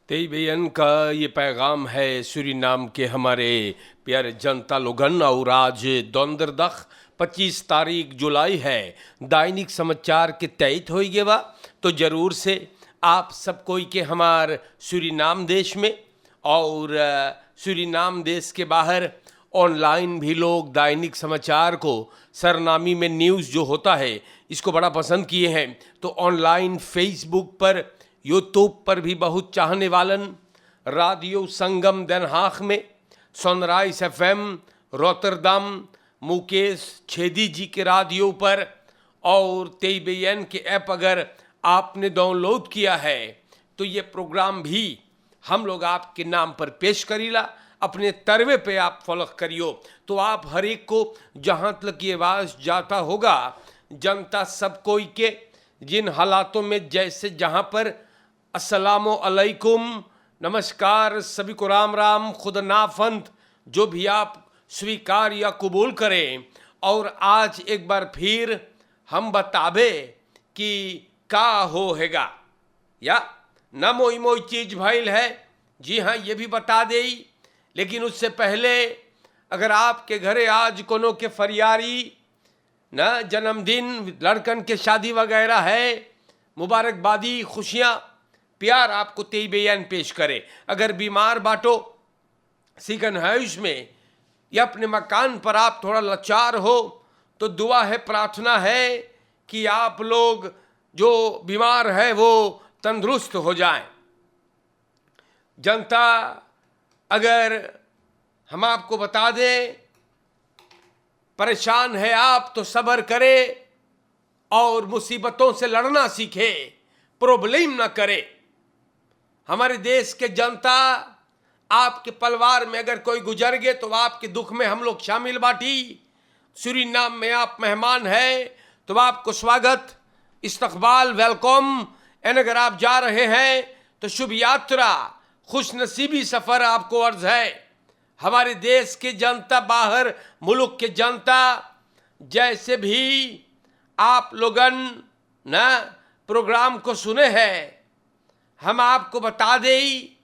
तेई बेयन का ये पैगाम है सूरीनाम के हमारे प्यारे जनता लोगन। और आज दोंदरदख 25 तारीख जुलाई है। दैनिक समाचार के तहत हो गए बा तो जरूर से आप सब कोई के हमार सूरीनाम देश में और सूरीनाम देश के बाहर ऑनलाइन भी लोग दैनिक समाचार को सरनामी में न्यूज़ जो होता है इसको बड़ा पसंद किए हैं। तो ऑनलाइन फेसबुक पर, यूट्यूब पर भी बहुत चाहने वालन, रेडियो संगम den Haag में, Sunrise FM Rotterdam, Mukesh Chhedi ji के रेडियो पर और तेईबेन के ऐप अगर आपने डाउनलोड किया है तो ये प्रोग्राम भी हम लोग आपके नाम पर पेश करीला। अपने तरवे पे आप फॉलो करियो तो आप हर एक को जहाँ तक ये आवाज़ जाता होगा, जनता सब कोई के जिन हालातों में जैसे जहाँ पर अस्सलामु अलैकुम, नमस्कार, सभी को राम राम, खुद नाफंत जो भी आप स्वीकार या कबूल करें। और आज एक बार फिर हम बतावे कि का होएगा या न मोई मोई चीज भइल है। जी हाँ, ये भी बता देई, लेकिन उससे पहले अगर आपके घरे आज कोनो के फरियारी न जन्मदिन, लड़कन के शादी वगैरह है, मुबारकबादी, खुशियाँ, प्यार आपको तेईबेन पेश करे। अगर बीमार बाटो सिकन हाउस में या अपने मकान पर आप थोड़ा लाचार हो तो दुआ है, प्रार्थना है कि आप लोग जो बीमार है वो तंदुरुस्त हो जाएं। जनता अगर हम आपको बता दें परेशान है आप तो सब्र करे और मुसीबतों से लड़ना सीखे, प्रॉब्लम ना करे। हमारे देश के जनता, आपके परिवार में अगर कोई गुजर गए तो आपके दुख में हम लोग शामिल बाटी। सूरीनाम में आप मेहमान हैं तो आपको स्वागत, इस्तकबाल, वेलकम। एंड अगर आप जा रहे हैं तो शुभ यात्रा, खुश नसीबी सफ़र आपको अर्ज है। हमारे देश के जनता, बाहर मुल्क के जनता, जैसे भी आप लोगन न प्रोग्राम को सुने हैं, हम आपको बता दें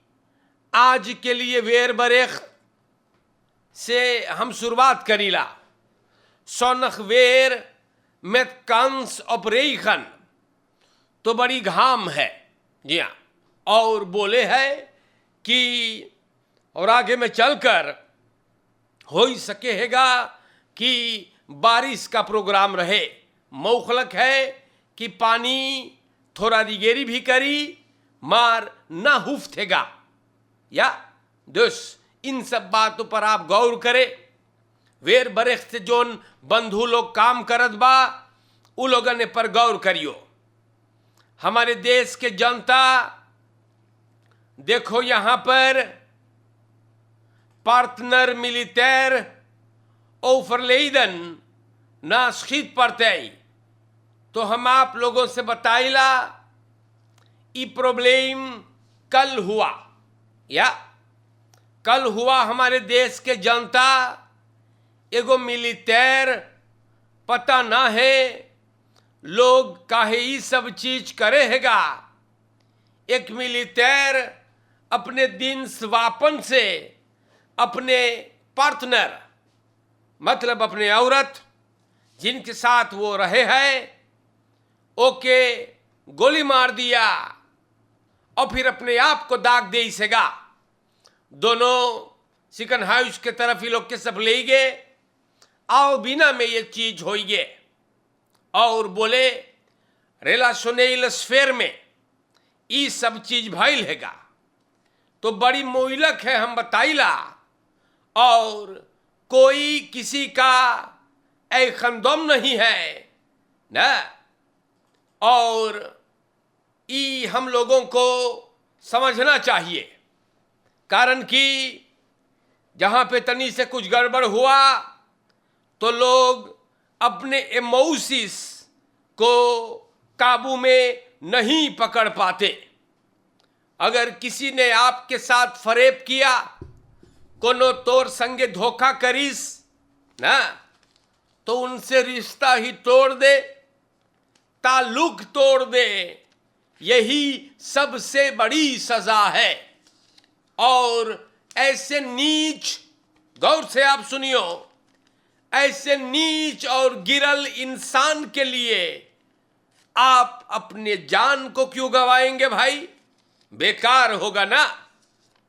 आज के लिए वेर बरेख से हम शुरुआत करीला। सोनख वेर में कंस ऑपरेशन तो बड़ी घाम है, जी हाँ, और बोले है कि और आगे में चलकर हो ही सकेगा कि बारिश का प्रोग्राम रहे। मौखलक है कि पानी थोड़ा रिगेरी भी करी, मार ना हुफ्थेगा या दोस्त, इन सब बातों पर आप गौर करें। वेर बरेख से जोन बंधु लोग काम करत बा उ लोगन ने पर गौर करियो। हमारे देश के जनता देखो, यहाँ पर पार्टनर मिलिटेर ओफरलेदन नास्खित पड़ते तो हम आप लोगों से बताइला ये प्रॉब्लम कल हुआ या कल हुआ। हमारे देश के जनता एगो मिलिटेर पता ना है लोग काहे ये सब चीज करे हैगा। एक मिलिटेर अपने दिन स्वापन से अपने पार्टनर, मतलब अपने औरत जिनके साथ वो रहे हैं, ओके गोली मार दिया और फिर अपने आप को दाग दे सगा। दोनों चिकन हाउस के तरफ ही लोग के सब ले गए आओ बिना में ये चीज हो गए और बोले रिलेशनल स्फेयर में ये सब चीज भइल हैगा तो बड़ी मोइलक है, हम बताइला। और कोई किसी का खंदम नहीं है ना, और ये हम लोगों को समझना चाहिए। कारण कि जहाँ पे तनी से कुछ गड़बड़ हुआ तो लोग अपने इमोशंस को काबू में नहीं पकड़ पाते। अगर किसी ने आपके साथ फरेब किया, कोनो तोर संगे धोखा करीस ना, तो उनसे रिश्ता ही तोड़ दे, ताल्लुक तोड़ दे। यही सबसे बड़ी सजा है। और ऐसे नीच, गौर से आप सुनियो, ऐसे नीच और गिरल इंसान के लिए आप अपने जान को क्यों गवाएंगे भाई? बेकार होगा ना।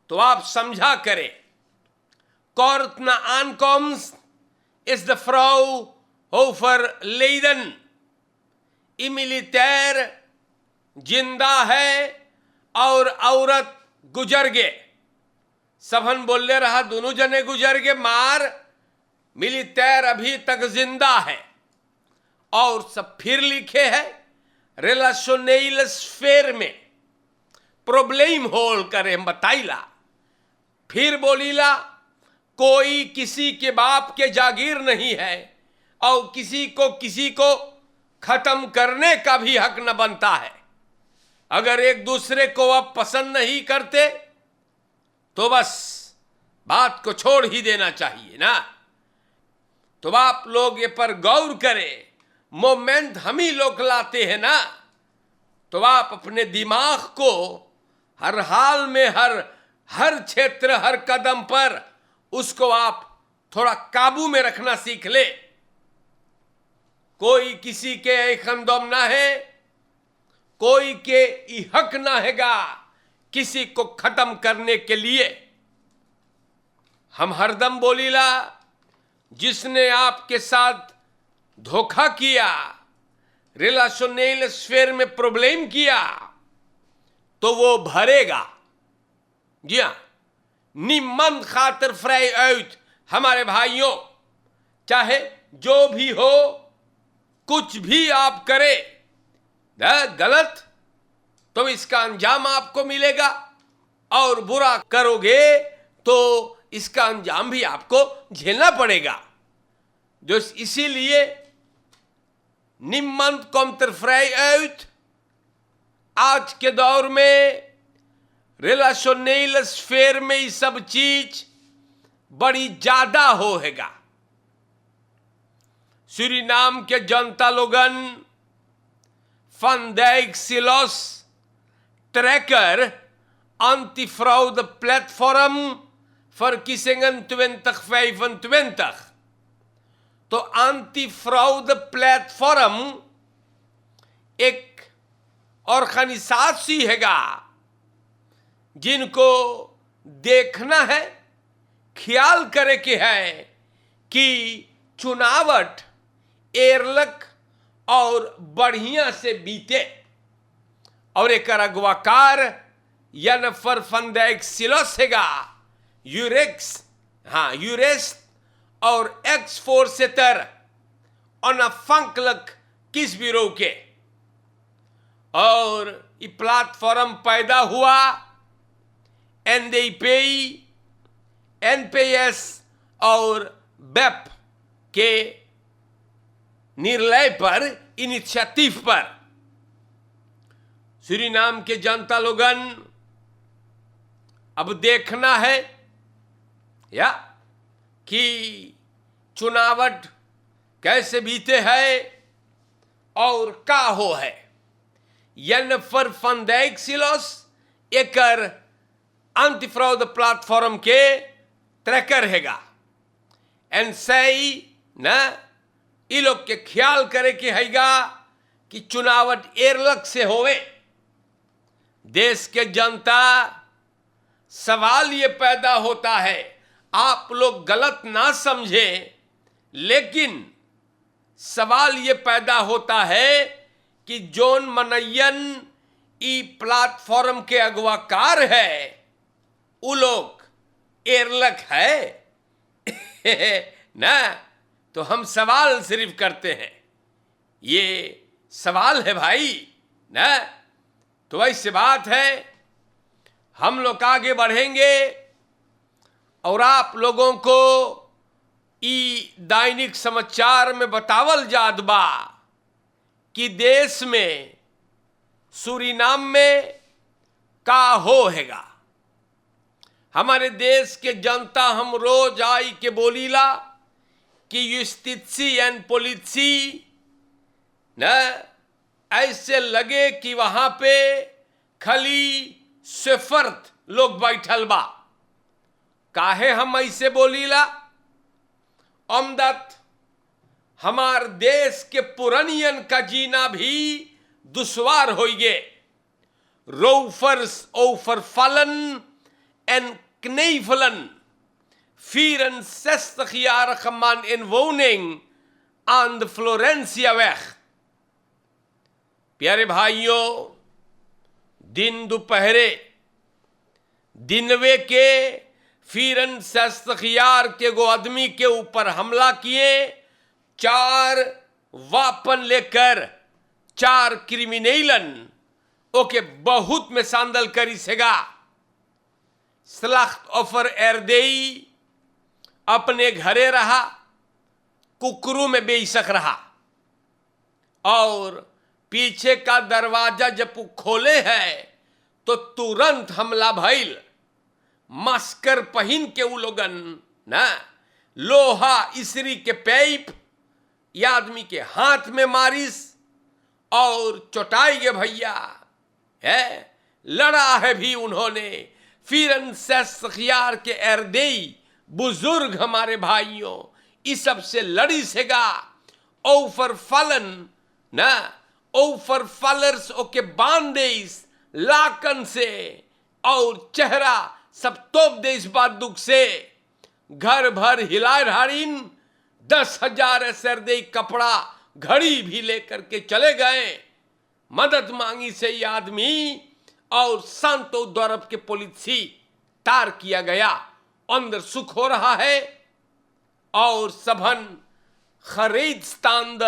तो आप समझा करें, Kort na aankomst is de vrouw overleden. ये मिलिटेर जिंदा है और औरत गुजर गए। सबन बोले रहा दोनों जने गुजर गए, मार मिलिटेर अभी तक जिंदा है। और सब फिर लिखे है रिलेशनल स्फेयर में प्रॉब्लम होल करे बताइला। फिर बोलीला कोई किसी के बाप के जागीर नहीं है और किसी को खत्म करने का भी हक न बनता है। अगर एक दूसरे को आप पसंद नहीं करते तो बस बात को छोड़ ही देना चाहिए ना। तो आप लोग ये पर गौर करें, मोमेंट हम ही लोग लाते हैं ना। तो आप अपने दिमाग को हर हाल में, हर क्षेत्र, हर कदम पर उसको आप थोड़ा काबू में रखना सीख ले। कोई किसी के खंदम ना है, कोई के हक ना हैगा किसी को खत्म करने के लिए। हम हरदम बोलीला, जिसने आपके साथ धोखा किया, रिलेशनल स्फेयर में प्रॉब्लम किया, तो वो भरेगा। जी हां, निम्न खातिर फ्राई आउट। हमारे भाइयों, चाहे जो भी हो, कुछ भी आप करें गलत, तो इसका अंजाम आपको मिलेगा, और बुरा करोगे तो इसका अंजाम भी आपको झेलना पड़ेगा। जो इसीलिए निम्न कॉम्टर फ्राई आउट आज के दौर में रिलेशनल स्फेयर में ये सब चीज बड़ी ज्यादा होएगा। सूरीनाम के जनता लोगन Vandaag Silos Trekker Antifraude Platform verkiezingen 2025. तो antifraude प्लेटफॉर्म एक ऑर्गेनाइजेशन हैगा जिनको देखना है, ख्याल करे के है कि चुनावट एरलक और बढ़िया से बीते। और एक अगवाकार यनफर फंदैक सिलोस हैगा, यूरेस और एक्स फोर्सेटर अनफंकलक किस ब्यूरो के। और ये प्लेटफॉर्म पैदा हुआ एनडीपी, एनपीएस और बेप के निर्णय पर, इनिशिएटिव पर। सूरीनाम के जनता लोगन अब देखना है या कि चुनावट कैसे बीते है और का हो है। यनफर फंदैक सिलोस एकर एंटी-फ्रॉड प्लेटफॉर्म के ट्रैकर हैगा। एनसई न ये लोग के ख्याल करे कि हैगा कि चुनावट एरलक से होवे। देश के जनता, सवाल ये पैदा होता है, आप लोग गलत ना समझे, लेकिन सवाल ये पैदा होता है कि जोन मनयन ई प्लेटफॉर्म के अगवाकार है, वो लोग एरलक है ना। तो हम सवाल सिर्फ करते हैं, ये सवाल है भाई ना। तो ऐसी बात है, हम लोग आगे बढ़ेंगे और आप लोगों को ई दैनिक समाचार में बतावल जात बा कि देश में, सूरीनाम में का हो हैगा। हमारे देश के जनता हम रोज आई के बोलीला कि युस्टिसी एंड पॉलिसी न ऐसे लगे कि वहां पे खाली सेफर्त लोग बैठल बा। काहे हम ऐसे बोलीला? अमदत हमार देश के पुरनियन का जीना भी दुश्वार होइगे। Roofers overvallen en knevelen, 64-jarige man in woning aan de Florentiaweg। प्यारे भाइयों, दिन दोपहरे दिनवे के 64 के गो आदमी के ऊपर हमला किए। 4 वापन लेकर 4 क्रिमिनलन ओके बहुत में सांदल करी सेगा। स्लाख्त ऑफर एरदेई अपने घरे रहा, कुकरू में बेइसक रहा और पीछे का दरवाजा जब खोले है तो तुरंत हमला भइल। मास्कर पहन के उ लोगन ना लोहा इसरी के पैप या आदमी के हाथ में मारिस और चोटाई गे भैया है। लड़ा है भी उन्होंने। फिर सखियार के एरदेई बुजुर्ग हमारे भाइयों इस सब से लड़ी सेगा। ओफर फलन ना ओफर फलर्स ओके बांदेस लाकन से और चेहरा सब तोप दे इस बात दुख से। घर भर हिलाए हारिन 10,000 सरदे कपड़ा घड़ी भी लेकर के चले गए। मदद मांगी से ये आदमी और संतो दौरब के पुलिसी तार किया गया। अंदर सुख हो रहा है और सबन खरीद स्तांद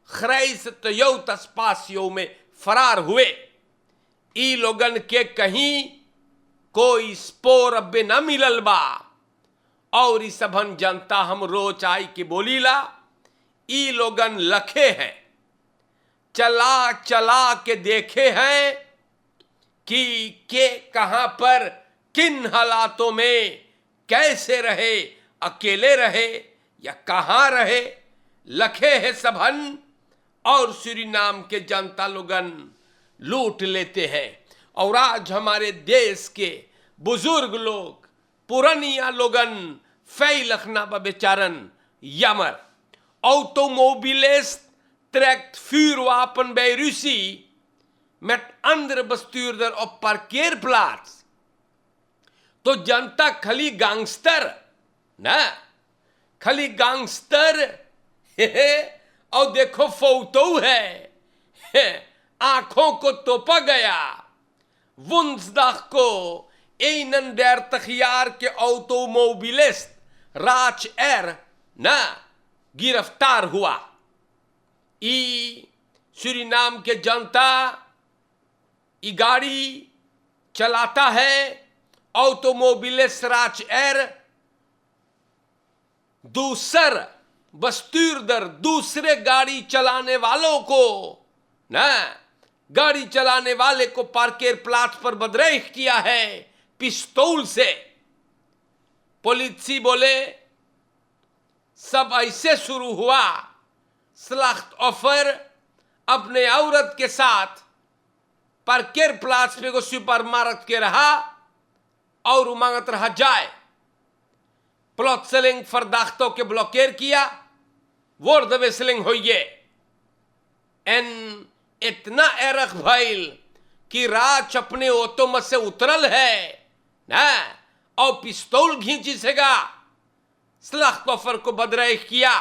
खरैस तयौत स्पासियों में फरार हुए। ई लोगन के कहीं कोई स्पोर अब्बे न मिलल बा और ई सबन जनता हम रोज आई के बोलीला ई लोगन लखे हैं। चला चला के देखे हैं कि के कहां पर किन हालातों में कैसे रहे, अकेले रहे या कहां रहे। लखे है सबन और सूरीनाम के जनता लोगन लूट लेते हैं। और आज हमारे देश के बुजुर्ग लोग पुरानिया लोगन फै Lakhna बेचारन यमर automobilist trekt vuurwapen bij ruzie met andere bestuurder op parkeerplaats। तो जनता खाली गैंगस्टर ना खाली गैंगस्टर और देखो फोटो है आंखों को तोपा गया। वुंसदाग को 31 jaar के ऑटोमोबिलिस्ट राज एर ना गिरफ्तार हुआ। ई सूरीनाम के जनता ई गाड़ी चलाता है ऑटोमोबिलिस्ट राज एर दूसर बस्तूरदर दूसरे गाड़ी चलाने वालों को ना गाड़ी चलाने वाले को पार्केर प्लाट पर बदरेह किया है पिस्तौल से। पुलिसी बोले सब ऐसे शुरू हुआ। स्लाख्त ऑफर अपने औरत के साथ पार्केर प्लाट पे को सुपर मारत के रहा और मांगत रहा जाए। प्लॉटसेलिंग फरदाख्तों के ब्लॉकेर किया। वोर्ड वेसलिंग होइए एन इतना एरख भइल कि राज अपने ऑटो से उतरल है ना और पिस्तौल घींची सेगा। स्लाख्त ऑफर को बदरेह किया।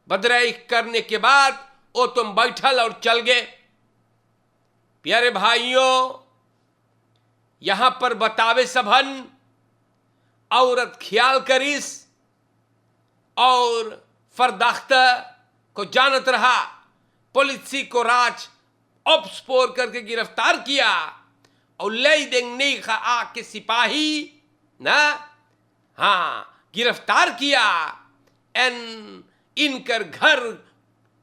बदरेह करने के बाद वो तुम बैठल और चल गए। प्यारे भाइयों यहां पर बतावे सबन औरत ख्याल करिस और फरदाख्ता को जानत रहा। पुलिसी को राज ऑप्सपोर करके गिरफ्तार किया और ले देंगे आ के सिपाही ना हाँ गिरफ्तार किया। एन इनकर घर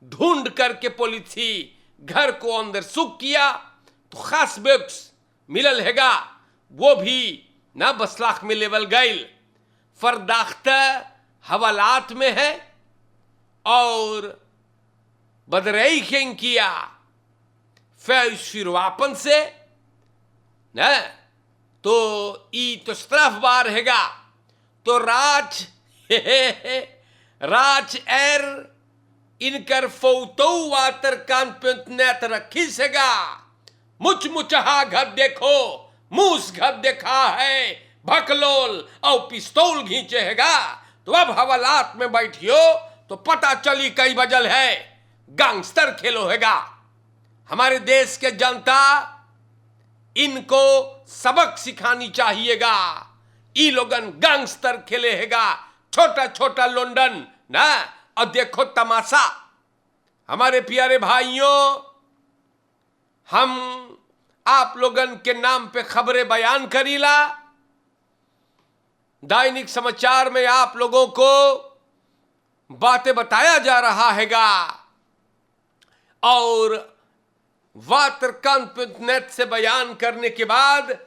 ढूंढ करके पुलिसी घर को अंदर सुख किया तो खास बॉक्स मिलल हैगा वो भी ना बसलाख में लेवल गईल। फरदाख्ता हवालात में है और बदरई खेंग किया फैज फिरवापन से न तो ई तो स्त्रफ बार हैगा तो राज राज एर इनकर फौतो वातर कान पेंतनेत रखी सेगा मुच मुचहा घर देखो मूस घर देखा है भकलोल और पिस्तौल घींचेगा। तो अब हवालात में बैठियो तो पता चली कई बजल है गैंगस्टर खेलो हैगा। हमारे देश के जनता इनको सबक सिखानी चाहिएगा। ई लोगन गैंगस्टर खेले हैगा छोटा छोटा लोंडन ना। और देखो तमाशा हमारे प्यारे भाइयों, हम आप लोगन के नाम पे खबरें बयान करीला। दैनिक समाचार में आप लोगों को बातें बताया जा रहा हैगा और वातरकांत से बयान करने के बाद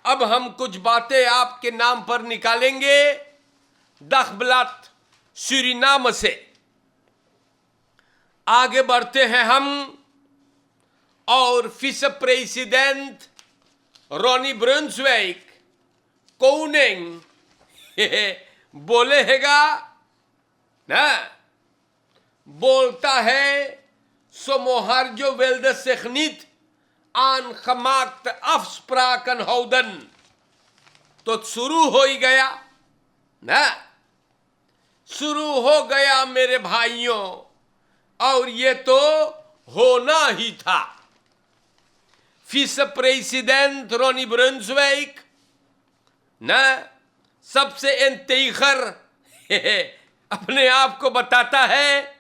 अब हम कुछ बातें आपके नाम पर निकालेंगे। दखबलात सूरीनाम से आगे बढ़ते हैं हम और विस प्रेसिडेंट रोनी ब्रुन्सविक कोनिंग बोले हैगा ना, बोलता है सोमोहर जो वेल्ड सेखनीत आन खमाक्त अफ्सप्राकन हौदन। तो शुरू हो ही गया ना, शुरू हो गया मेरे भाइयों, और ये तो होना ही था। विस प्रेसिडेंट रोनी ब्रुन्सविक ना सबसे इंतखर अपने आप को बताता है।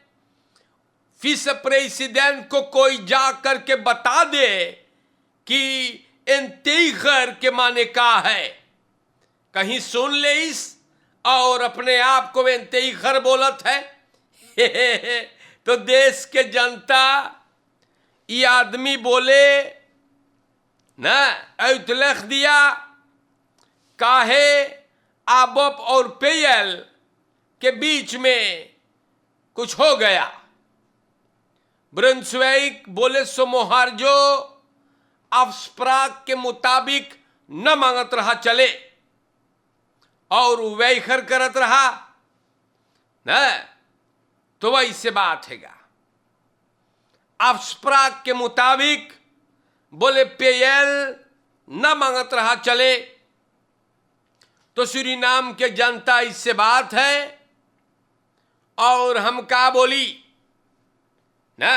विस प्रेसिडेंट को कोई जा करके बता दे कि इंतखर के माने का है, कहीं सुन ले इस और अपने आप को इंतखर बोलत है। तो देश के जनता ये आदमी बोले ना ऐतलख दिया काहे आबप और पेयल के बीच में कुछ हो गया। ब्रुन्सविक बोले सोमोहार जो अफ्सप्राक के मुताबिक न मांगत रहा चले और वैखर करत रहा ना, तो वैसे बात हैगा। अफ्सप्राक के मुताबिक बोले पेयल न मांगत रहा चले, तो सूरीनाम के जनता इससे बात है और हम का बोली ना।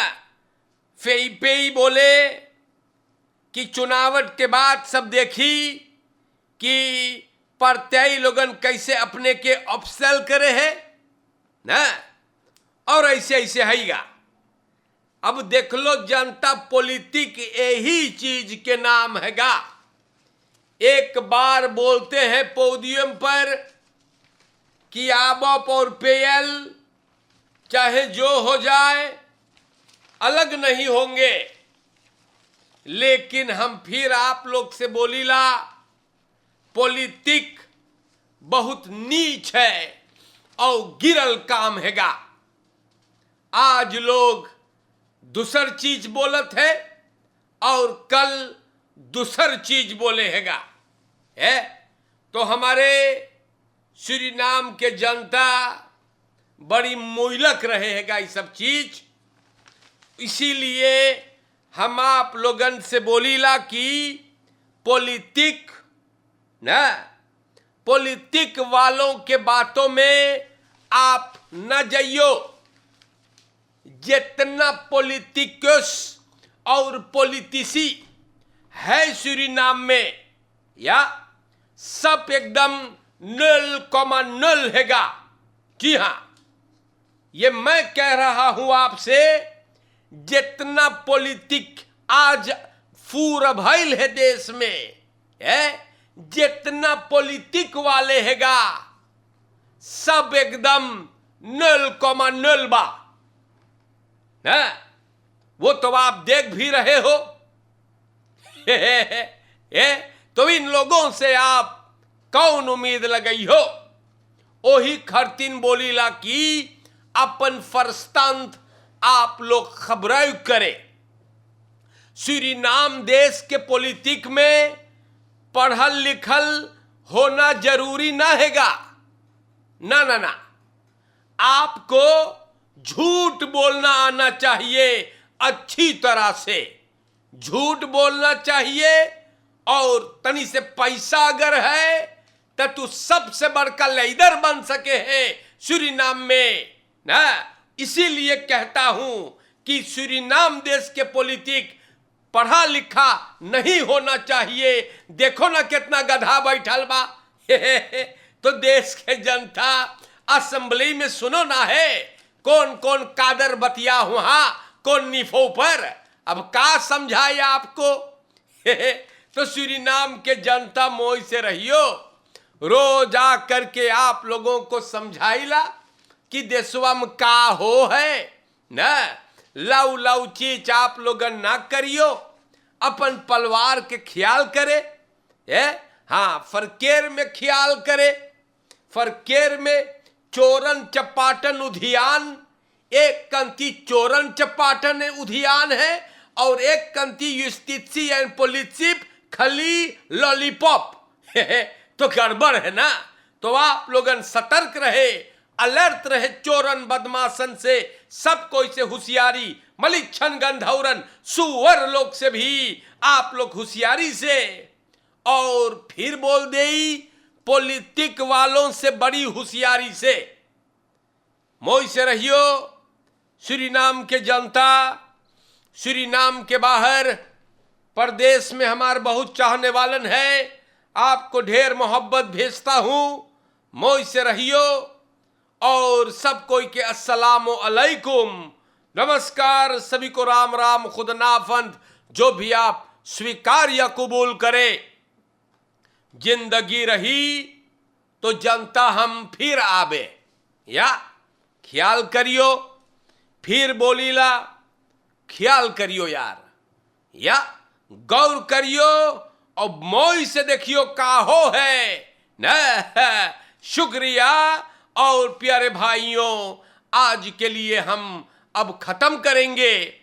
फेई बोले कि चुनावट के बाद सब देखी कि प्रत्याशी लोगन कैसे अपने के अपसेल करे है ना, और ऐसे ऐसे हैगा। अब देख लो जनता पॉलिटिक यही चीज के नाम हैगा। एक बार बोलते हैं पोडियम पर कि आबप और पेयल चाहे जो हो जाए अलग नहीं होंगे, लेकिन हम फिर आप लोग से बोलीला पॉलिटिक बहुत नीच है और गिरल काम हैगा। आज लोग दूसर चीज बोलत है और कल दूसर चीज बोले हैगा है। तो हमारे सूरीनाम के जनता बड़ी मुइलक रहे हैगा ये सब चीज। इसीलिए हम आप लोगन से बोलीला कि पॉलिटिक ना, पॉलिटिक वालों के बातों में आप न जाइयो। जितना पॉलिटिकस और पॉलिटिसी है सूरीनाम में या सब एकदम 0,0 हैगा। जी हां, ये मैं कह रहा हूं आपसे। जितना पॉलिटिक आज फूर भइल है देश में है, जितना पॉलिटिक वाले हैगा सब एकदम 0,0 बा ना। वो तो आप देख भी रहे हो। तो इन लोगों से आप कौन उम्मीद लगई हो। ओही खरतीन बोलीला कि अपन फरस्तंत आप लोग खबराय करे। सूरीनाम देश के पॉलिटिक में पढ़ल लिखल होना जरूरी ना हैगा। ना ना ना, आपको झूठ बोलना आना चाहिए, अच्छी तरह से झूठ बोलना चाहिए। और तनी से पैसा अगर है तो तू सबसे बड़का लीडर बन सके है सूरीनाम में ना। इसीलिए कहता हूं कि सूरीनाम देश के पॉलिटिक पढ़ा लिखा नहीं होना चाहिए। देखो ना कितना गधा बैठल बा तो देश के जनता असेंबली में सुनो ना है कौन कौन कादर बतिया हुआ कौन निफो पर। अब का समझाए आपको तो सूरीनाम के जनता मोह से रहियो। रोज आ करके आप लोगों को समझाइला कि देशवा में का हो है ना। लव लव चीज आप लोग ना करियो, अपन परिवार के ख्याल करे। हाँ, फरकेर में ख्याल करे। फरकेर में चोरन चपाटन उद्यान, एक कंती चोरन चपाटन उद्यान है और एक कंती यूस्टिसी एंड पुलिस खली लॉलीपॉप तो गड़बड़ है ना। तो आप लोगन सतर्क रहे, अलर्ट रहे चोरन बदमाशन से, सब कोई से होशियारी, मलिच्छन गंधौरन सुअर लोग से भी आप लोग होशियारी से। और फिर बोल दे पॉलिटिक वालों से बड़ी होशियारी से। मोह से रहियो सूरीनाम के जनता। सूरीनाम के बाहर प्रदेश में हमारे बहुत चाहने वालन है, आपको ढेर मोहब्बत भेजता हूं। मोह से रहियो और सब कोई के अस्सलामु अलैकुम, नमस्कार। सभी को राम राम, खुदनाफंद, जो भी आप स्वीकार या कबूल करे। जिंदगी रही तो जनता हम फिर आवे, या ख्याल करियो। फिर बोलीला ख्याल करियो यार, या गौर करियो और मोह से देखियो का हो है न। शुक्रिया। और प्यारे भाइयों, आज के लिए हम अब खत्म करेंगे।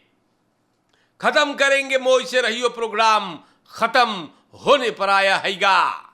मोह से रहियो प्रोग्राम खत्म होने पर आया हैगा।